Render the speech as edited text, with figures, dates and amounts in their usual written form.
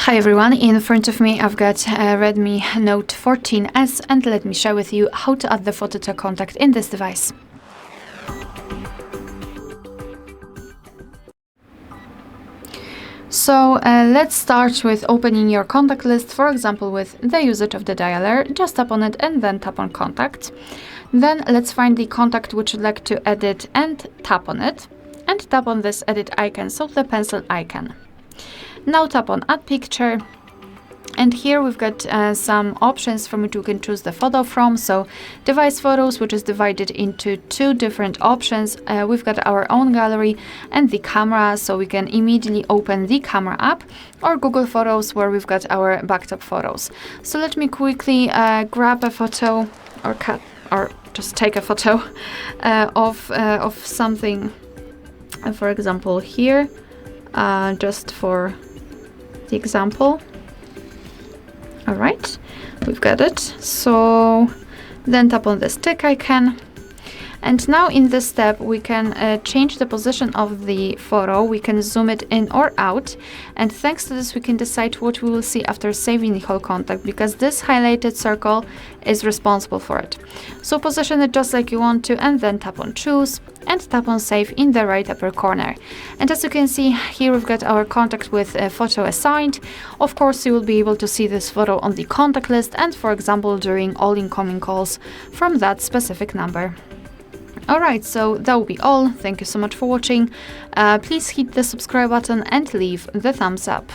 Hi everyone, in front of me I've got a Redmi Note 14S and let me share with you how to add the photo to a contact in this device. So let's start with opening your contact list, for example with the usage of the dialer. Just tap on it and then tap on contact. Then let's find the contact which you'd like to edit and tap on it. And tap on this edit icon, so the pencil icon. Now tap on add picture, and here we've got some options from which you can choose the photo from. So device photos, which is divided into two different options. We've got our own gallery and the camera, so we can immediately open the camera app, or Google Photos, where we've got our backed up photos. So let me quickly grab a photo or just take a photo of something, for example here, just for the example. All right, we've got it. So then tap on this tick icon. And now in this step, we can change the position of the photo. We can zoom it in or out. And thanks to this, we can decide what we will see after saving the whole contact, because this highlighted circle is responsible for it. So position it just like you want to, and then tap on choose and tap on save in the right upper corner. And as you can see, here we've got our contact with a photo assigned. Of course, you will be able to see this photo on the contact list and, for example, during all incoming calls from that specific number. Alright, so that will be all. Thank you so much for watching. Please hit the subscribe button and leave the thumbs up.